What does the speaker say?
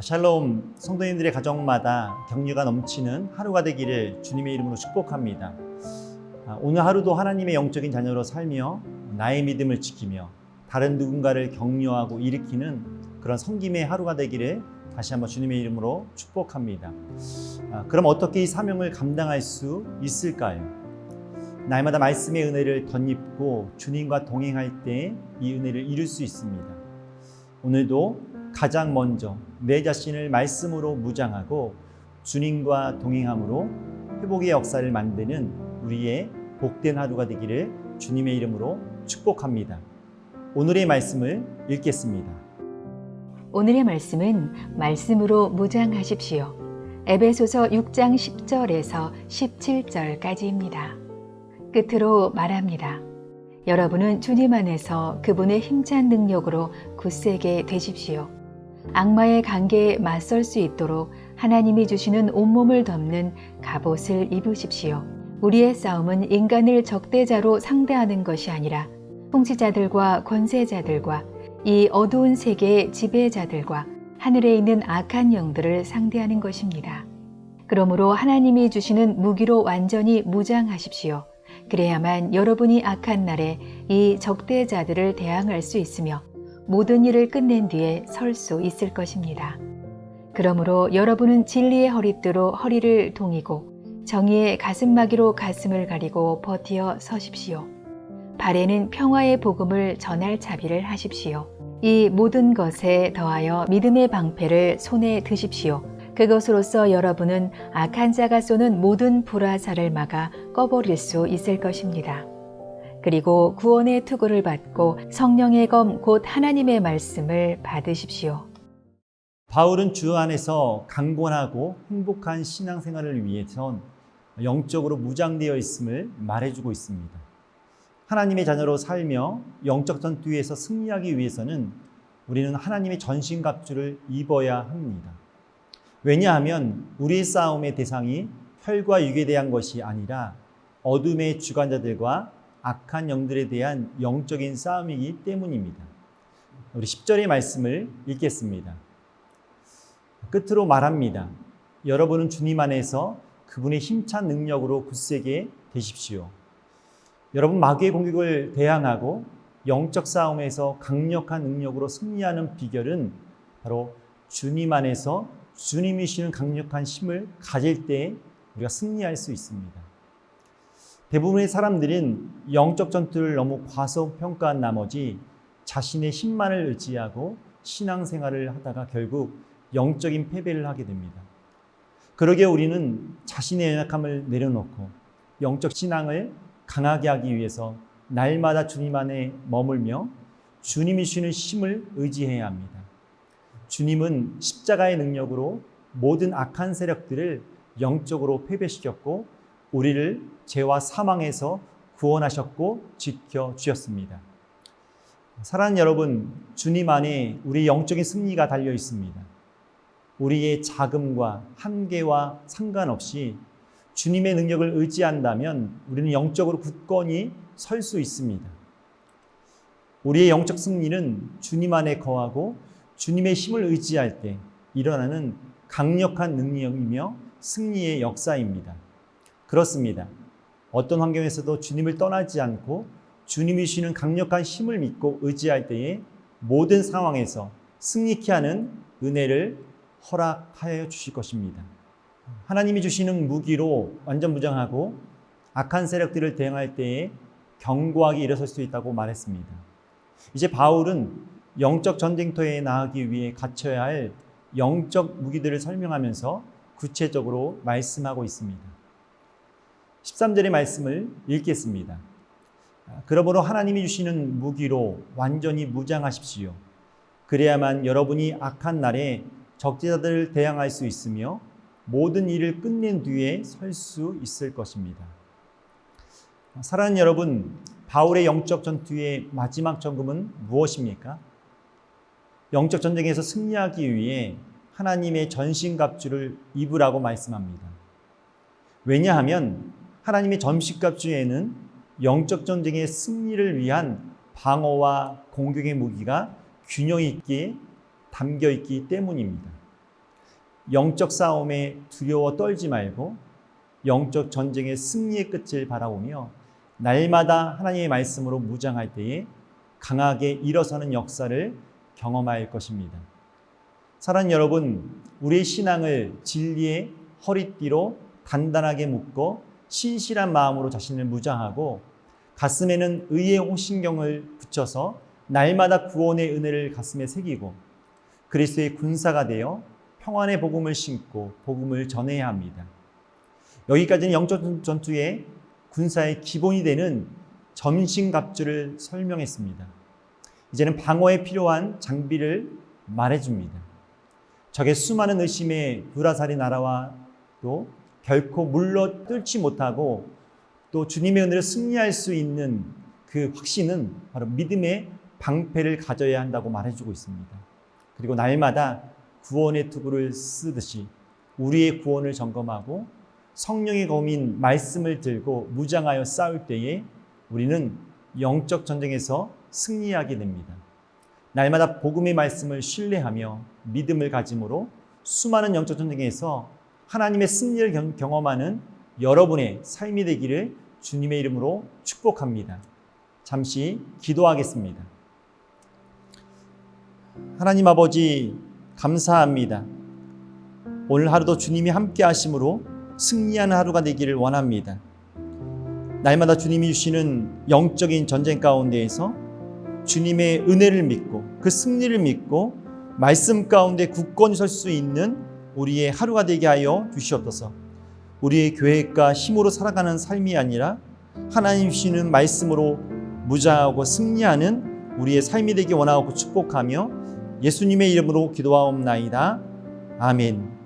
샬롬, 성도님들의 가정마다 격려가 넘치는 하루가 되기를 주님의 이름으로 축복합니다. 오늘 하루도 하나님의 영적인 자녀로 살며 나의 믿음을 지키며 다른 누군가를 격려하고 일으키는 그런 섬김의 하루가 되기를 다시 한번 주님의 이름으로 축복합니다. 그럼 어떻게 이 사명을 감당할 수 있을까요? 날마다 말씀의 은혜를 덧입고 주님과 동행할 때 이 은혜를 이룰 수 있습니다. 오늘도 가장 먼저 내 자신을 말씀으로 무장하고 주님과 동행함으로 회복의 역사를 만드는 우리의 복된 하루가 되기를 주님의 이름으로 축복합니다. 오늘의 말씀을 읽겠습니다. 오늘의 말씀은 말씀으로 무장하십시오. 에베소서 6장 10절에서 17절까지입니다. 끝으로 말합니다. 여러분은 주님 안에서 그분의 힘찬 능력으로 굳세게 되십시오. 악마의 관계에 맞설 수 있도록 하나님이 주시는 온몸을 덮는 갑옷을 입으십시오. 우리의 싸움은 인간을 적대자로 상대하는 것이 아니라 통치자들과 권세자들과 이 어두운 세계의 지배자들과 하늘에 있는 악한 영들을 상대하는 것입니다. 그러므로 하나님이 주시는 무기로 완전히 무장하십시오. 그래야만 여러분이 악한 날에 이 적대자들을 대항할 수 있으며 모든 일을 끝낸 뒤에 설 수 있을 것입니다. 그러므로 여러분은 진리의 허리띠로 허리를 동이고 정의의 가슴막이로 가슴을 가리고 버티어 서십시오. 발에는 평화의 복음을 전할 자비를 하십시오. 이 모든 것에 더하여 믿음의 방패를 손에 드십시오. 그것으로써 여러분은 악한 자가 쏘는 모든 불화살을 막아 꺼버릴 수 있을 것입니다. 그리고 구원의 투구를 받고 성령의 검 곧 하나님의 말씀을 받으십시오. 바울은 주 안에서 강건하고 행복한 신앙생활을 위해선 영적으로 무장되어 있음을 말해주고 있습니다. 하나님의 자녀로 살며 영적 전투에서 승리하기 위해서는 우리는 하나님의 전신갑주를 입어야 합니다. 왜냐하면 우리의 싸움의 대상이 혈과 육에 대한 것이 아니라 어둠의 주관자들과 악한 영들에 대한 영적인 싸움이기 때문입니다. 우리 10절의 말씀을 읽겠습니다. 끝으로 말합니다. 여러분은 주님 안에서 그분의 힘찬 능력으로 굳세게 되십시오. 여러분, 마귀의 공격을 대항하고 영적 싸움에서 강력한 능력으로 승리하는 비결은 바로 주님 안에서 주님이 주시는 강력한 힘을 가질 때 우리가 승리할 수 있습니다. 대부분의 사람들은 영적 전투를 너무 과소평가한 나머지 자신의 힘만을 의지하고 신앙생활을 하다가 결국 영적인 패배를 하게 됩니다. 그러기에 우리는 자신의 연약함을 내려놓고 영적 신앙을 강하게 하기 위해서 날마다 주님 안에 머물며 주님이 주시는 힘을 의지해야 합니다. 주님은 십자가의 능력으로 모든 악한 세력들을 영적으로 패배시켰고 우리를 죄와 사망에서 구원하셨고 지켜주셨습니다. 사랑하는 여러분, 주님 안에 우리 영적인 승리가 달려 있습니다. 우리의 자금과 한계와 상관없이 주님의 능력을 의지한다면 우리는 영적으로 굳건히 설 수 있습니다. 우리의 영적 승리는 주님 안에 거하고 주님의 힘을 의지할 때 일어나는 강력한 능력이며 승리의 역사입니다. 그렇습니다. 어떤 환경에서도 주님을 떠나지 않고 주님이 주시는 강력한 힘을 믿고 의지할 때에 모든 상황에서 승리케 하는 은혜를 허락하여 주실 것입니다. 하나님이 주시는 무기로 완전 무장하고 악한 세력들을 대항할 때에 견고하게 일어설 수 있다고 말했습니다. 이제 바울은 영적 전쟁터에 나가기 위해 갖춰야 할 영적 무기들을 설명하면서 구체적으로 말씀하고 있습니다. 13절의 말씀을 읽겠습니다. 그러므로 하나님이 주시는 무기로 완전히 무장하십시오. 그래야만 여러분이 악한 날에 적대자들을 대항할 수 있으며 모든 일을 끝낸 뒤에 설 수 있을 것입니다. 사랑하는 여러분, 바울의 영적 전투의 마지막 점검은 무엇입니까? 영적 전쟁에서 승리하기 위해 하나님의 전신갑주를 입으라고 말씀합니다. 왜냐하면 하나님의 전신갑주에는 영적 전쟁의 승리를 위한 방어와 공격의 무기가 균형 있게 담겨 있기 때문입니다. 영적 싸움에 두려워 떨지 말고 영적 전쟁의 승리의 끝을 바라보며 날마다 하나님의 말씀으로 무장할 때에 강하게 일어서는 역사를 경험할 것입니다. 사랑하는 여러분, 우리의 신앙을 진리의 허리띠로 단단하게 묶어 신실한 마음으로 자신을 무장하고 가슴에는 의의 호신경을 붙여서 날마다 구원의 은혜를 가슴에 새기고 그리스도의 군사가 되어 평안의 복음을 신고 복음을 전해야 합니다. 여기까지는 영적 전투의 군사의 기본이 되는 전신갑주를 설명했습니다. 이제는 방어에 필요한 장비를 말해줍니다. 적의 수많은 의심에 불화살이 날아와 또 결코 물러 뚫지 못하고 또 주님의 은혜로 승리할 수 있는 그 확신은 바로 믿음의 방패를 가져야 한다고 말해주고 있습니다. 그리고 날마다 구원의 투구를 쓰듯이 우리의 구원을 점검하고 성령의 검인 말씀을 들고 무장하여 싸울 때에 우리는 영적 전쟁에서 승리하게 됩니다. 날마다 복음의 말씀을 신뢰하며 믿음을 가짐으로 수많은 영적 전쟁에서 하나님의 승리를 경험하는 여러분의 삶이 되기를 주님의 이름으로 축복합니다. 잠시 기도하겠습니다. 하나님 아버지 감사합니다. 오늘 하루도 주님이 함께 하심으로 승리하는 하루가 되기를 원합니다. 날마다 주님이 주시는 영적인 전쟁 가운데에서 주님의 은혜를 믿고 그 승리를 믿고 말씀 가운데 굳건히 설 수 있는 우리의 하루가 되게 하여 주시옵소서. 우리의 계획과 힘으로 살아가는 삶이 아니라 하나님 주시는 말씀으로 무장하고 승리하는 우리의 삶이 되기 원하고 축복하며 예수님의 이름으로 기도하옵나이다. 아멘.